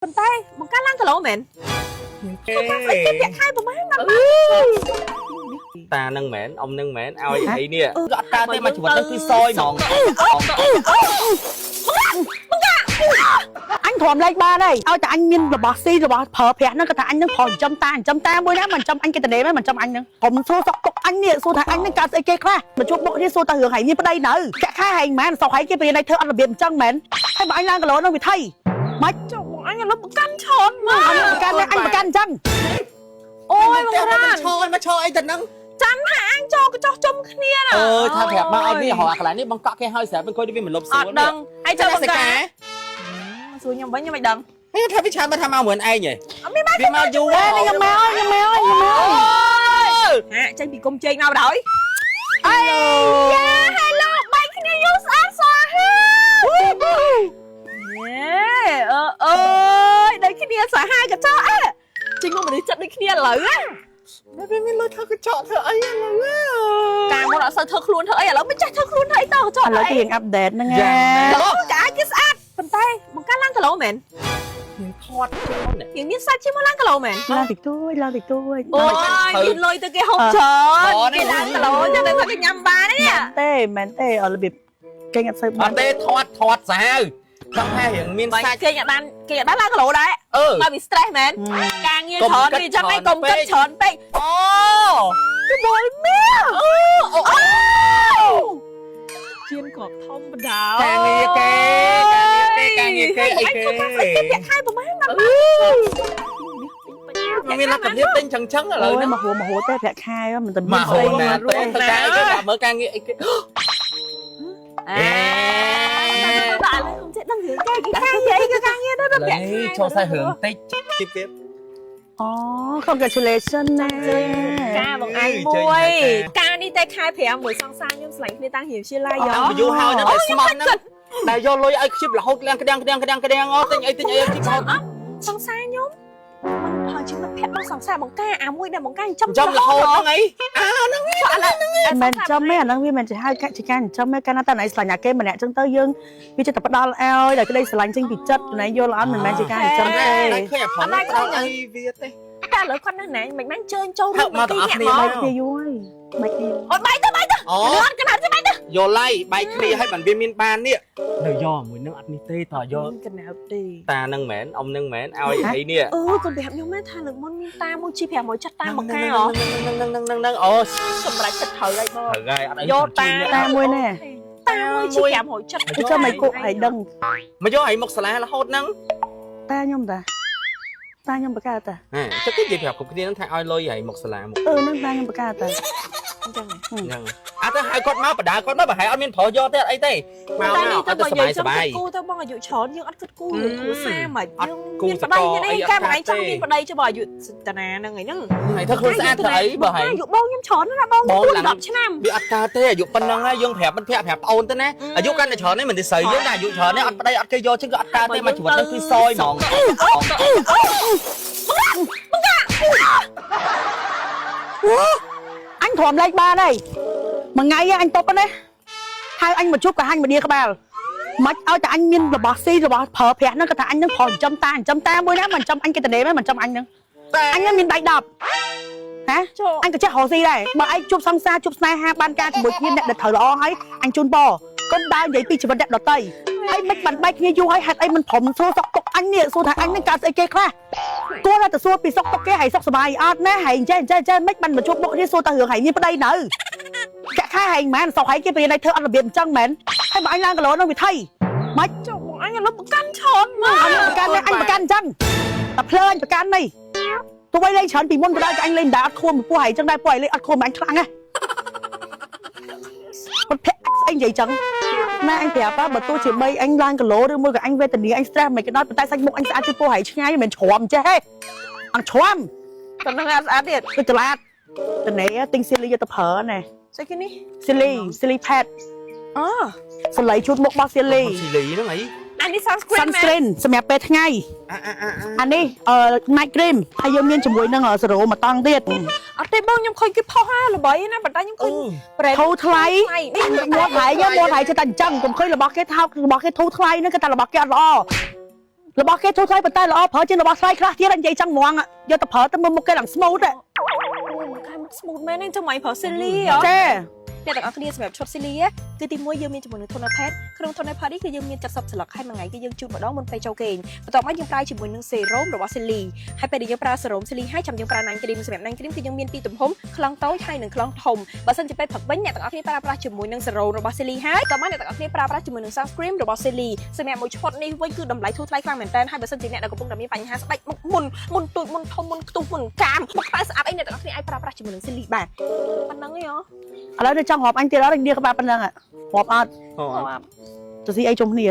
ប៉ុន្តែបង្កើតឡើងគីឡូមែនស្អីគេប្រាក់ខែប្រហែលណាតានឹងមែនអ៊ំនឹងមែនឲ្យអីនេះអត់កើតទេមកជីវិតទៅគឺសយហ្មងអញទ្រាំលេខបានហើយឲ្យតែអញមានរបស់ស៊ីរបស់ប្រើប្រាស់ហ្នឹងគាត់ថាអញនឹងប្រចាំតាមួយណាមិនចាំអញគេតនេមិនចាំអញហ្នឹងខ្ញុំសួរសក់ទុកអញនេះសួរថាអញនឹងកើតស្អីគេខ្លះមកជួបបុកនេះសួរតែរឿងហែងមានប្តីនៅចាក់ខែហែងមែនសោកហែងគេព្រានឲ្យធ្វើអត់របៀបអញ្ចឹងមែនហើយបើអញឡើងគីឡូនឹងវិធីមិនចុះអញឥឡូវប្រកាន់ឆនមកអញប្រកាន់អញ្ចឹងអូយបងរ៉ានមកឈរអីទៅហ្នឹងចាំថាអញចូលកញ្ចោះជុំគ្នាណាថាប្រាប់មកឲ្យវារកអាកន្លែងនេះបងកក់គេឲ្យស្រាប់វិញគាត់វាមិនលប់សួរអត់ដឹងហើយចូលបង្ការសួរខ្ញុំវិញខ្ញុំមិនដឹងហេថាវាឆានមកថាមកមិនឯងហ៎វាមកយូរហើយខ្ញុំមកហាចេញពីគុំជែកមកបណ្ដោយអីយ៉ាហេឡូបែកគ្នាយូរស្អាតស្អាតអើយដូចគ្នាសាហាយកញ្ចក់អើចេញមកមនុស្សចិត្តដូចគ្នាឥឡូវណាវាមានលុយធ្វើកញ្ចក់ធ្វើអីឥឡូវកាលមកអត់សូវធ្វើខ្លួនធ្វើអីឥឡូវមិនចេះធ្វើខ្លួនធ្វើអីតោះកញ្ចក់ឥឡូវគេរៀងអាប់ដេតហ្នឹងហ៎ចាគេស្អាតប៉ុន្តែបង្កើតឡើងគីឡូមែនយើងថតយើងមានសាច់ជាមួយឡើងគីឡូមែនឡើងតិចតួចអូយមានលុយទៅគេហូបច្រើនគេឡើងគីឡូចឹងទៅគេញ៉ាំបាននេះមែនទេអត់របៀបគេអត់សូវបានអត់ទេថតសាហាវចង់ថារឿងមានសាច់គេអត់បានឡើងគីឡូដែរមកពី stress មែនការងារច្រើនវាចឹងឯងកុំគិតច្រើនពេកអូគឺបលមៀជៀនក៏ធម្មតាការងារគេអីគេប្រាក់ខែប្រហែលណាមានលក្ខណៈទិញចឹងឥឡូវហ្នឹងមកហួរទេប្រាក់ខែមិនតែមកហួរណាទេទៅការគេមើលការងារអីគេបាទឥឡូវខ្ញុំចេះដឹងរឿងគេការងារអីគឺការងារទៅប្រាក់ខែចូលសាយរឿងតិចទៀតអូ congratulation ណាការបងឯងមួយការនេះតែខែ5មួយសង្សារខ្ញុំស្លាញ់គ្នាតាំងរៀនវិទ្យាល័យយកយូរហើយនៅតែស្មោះហ្នឹងតែយកលុយឲ្យខ្ជិបរហូតក្តាំងទិញអីទីខោសង្សារខ្ញុំហើយជាមិត្តភក្តិបងសង្សារបងការអាមួយដែលបងការចំរហូតហ្នឹងអីហ្នឹងមិនចំទេអាហ្នឹងវាមិនជាហៅជាការចំទេកាលណាតើណៃស្លាញ់អាគេម្នាក់ចឹងទៅយើងវាចិត្តតែផ្ដាល់ឲ្យដល់ក្តីស្រឡាញ់ចេញពីចិត្តណៃយល់អត់មិនមែនជាការចំទេឃើញអាផងអីវាទេតែឥឡូវគាត់នៅណាមិនមែនជើញចូលរួមមកទាំងអស់គ្នាមកគ្នាយូរហើយអូយបាយទៅអូអត់កណ្ដាលទៅបាយទៅយកឡៃបាយគ្នាឲ្យបានវាមានបាននេះនៅយកមួយនឹងអត់នេះទេតើយកកណ្ដាលទេតានឹងមែនអ៊ំនឹងមែនឲ្យអីនេះគាត់ប្រាប់ខ្ញុំថាលើកមុនមានតាមួយជី500ចាត់តាមកកាហ៎នឹងអូសម្រាប់ចិត្តត្រូវហើយបងត្រូវហើយអត់អីយកតាមួយណែតាមួយជី500ចាត់ចាំមិនគក់ឲ្យដឹងមកយកឲ្យមុខសាលារហូតហ្នឹងតាខ្ញុំតាខ្ញុំបកកើតតាចុះគេនិយាយប្រាប់គ្រប់គ្នាហ្នឹងថាឲ្យលុយឲ្យមុខសាលាមុខហ្នឹងតាខ្ញុំបកកើតតាអញ្ចឹងអត់ទៅហៅគាត់មកបដាគាត់មកប្រហែលអត់មានប្រុសយកទេអត់អីទេមកទៅសบายគូទៅបងអាយុច្រើនយើងអត់គិតគូគ្រួសារមកយើងមានប្តីមានអីកាលបងឯងចង់មានប្តីចុះបើអាយុតាណាហ្នឹងហ្នឹងហើយធ្វើខ្លួនស្អាតទៅអីបើហើយអាយុបងខ្ញុំច្រើនណាបង10ឆ្នាំវាអត់កើតទេអាយុប៉ុណ្ណឹងហើយយើងប្រាប់មិត្តភក្តិប្រាប់ប្អូនទៅណាអាយុកាន់តែច្រើននេះមិនទេស្រីយើងតែអាយុច្រើននេះអត់ប្តីអត់គេយកចឹងក៏អត់កើតទេមកជីវិតទៅគឺសយហ្មងអញទ្រាំលេខបានហើយមួយថ្ងៃអញຕົកណាហៅអញមកជួបកាហាញមកឌៀក្បាលមិនឲ្យតែអញមានរបស់ស៊ីរបស់ប្រើប្រាស់ហ្នឹងគាត់ថាអញនឹងប្រចាំតាមួយណាមិនចាំអញគេតនេមិនចាំអញហ្នឹងអញមានដៃ10ហ៎អញក៏ចេះរកស៊ីដែរបើឯងជួបសង្សារជួបស្នេហាបានការជាមួយគ្នាអ្នកដែលត្រូវល្អហើយអញជូនពរកុំដើរនិយាយពីជីវិតអ្នកដទៃហើយមិនបានបែកគ្នាយូរហើយហេតុអីមិនព្រមសួរសុខទុក្ខអញនេះសួរថាអញនឹងកើតស្អីគេខ្លះគាត់តែសួរពីសុខទុក្ខគេហើយសុខសប្បាយអត់ណាហើយចេះមិនបានមកជួបបុកគ្នាសួរតែរឿងហើយមានប្តីនៅចាក់ខែហែងមែនសោកហែងគេព្រានឲ្យធ្វើអត់របៀបអញ្ចឹងមែនហើយបើអញឡើងគីឡូនឹងវិធីមិនចុះអញឥឡូវប្រកាន់ច្រើនមកអញប្រកាន់អញ្ចឹងតែភ្លើអញប្រកាន់នេះទោះបីលេងច្រើនពីមុនក៏ដោយអញលេងដែរអត់ខួនពីពោះហើយអញ្ចឹងដែរពោះឲ្យលេងអត់ខួនមិនអញខ្លាំងណាមិនភ័ក្រស្អីនិយាយចឹងណាអញប្រាប់បើទោះជា3អញឡើងគីឡូឬមួយក៏អញវេទនាអញ stress មិនក៏ដោយប៉ុន្តែសាច់មុខអញស្អាតជាពោះហើយឆ្ងាយមិនច្រំចេះទេអញច្រំប៉ុណ្ណឹងស្អាតទៀតគឺចលាតតនេទិញស៊ីលីទៅប្រើណែស្អីគេនេះស៊ីលីផេតអូសលៃជូតមុខរបស់ស៊ីលីហ្នឹងអីអានេះ sunscreen សម្រាប់ពេលថ្ងៃអានេះnight cream ហើយយើងមានជាមួយនឹងសេរ៉ូមកតង់ទៀតអត់ទេបងខ្ញុំឃើញគេផុសហើយល្បីណាប៉ុន្តែខ្ញុំឃើញធូរថ្លៃមួតថ្លៃចេះតែអញ្ចឹងកុំឃើញរបស់គេថោករបស់គេធូរថ្លៃហ្នឹងគឺតែរបស់គេអត់ល្អ របស់គេចូលថ្លៃប៉ុន្តែល្អប្រើជាងរបស់ថ្លៃខ្លះទៀតអញនិយាយចឹងហ្មងយកទៅប្រើទៅមើលមុខគេឡើង smooth អូមកខាំ smooth មែនហ្នឹងចាំមិនប្រើ silly ចា អ្នកទាំងអស់គ្នាសម្រាប់ឈុត silly គឺទី1យើងមានជាមួយនឹង toner pad ក្នុង toner pad នេះគឺយើងមាន70ស្លឹកហើយមួយថ្ងៃគឺយើងជូតម្ដងមុនពេលចូលគេងបន្ទាប់មកយើងប្រើជាមួយនឹង serum របស់ silly ហើយពេលដែលយើងប្រើ serum silly ហើយចាំយើងប្រើ night cream សម្រាប់ night cream គឺយើងមានពីរទំហំខ្លងតូចហើយនិងខ្លងធំបើសិនជាពេលព្រឹកវិញអ្នកទាំងអស់គ្នាប្រើប្រាស់ជាមួយនឹង serum របស់ silly ហើយតោះមកអ្នកទាំងអស់គ្នាប្រើប្រាស់ជាមួយនឹង sunscreen របស់ silly សម្រាប់មួយឈុតនេះវិញគឺតម្លៃធូរថ្លៃខ្លាំងមែនតើហើយបើសិនជាអ្នកដែលកំពុងតែមានបញ្ហាស្បែកមុនទូចមុនធំមុនខ្ទុះមុនកាមមុខក្តៅស្អាតអីអ្នកទាំងអស់គ្នាអាចប្រើប្រាស់ជាមួយនឹង silly បាទប៉ុណ្ណឹងឯងឥឡូវទៅចង់រាប់អញទៀតអត់និយាយក្បាលប៉ុណ្ណឹងរាប់អត់ទៅស៊ីអីជុំគ្នា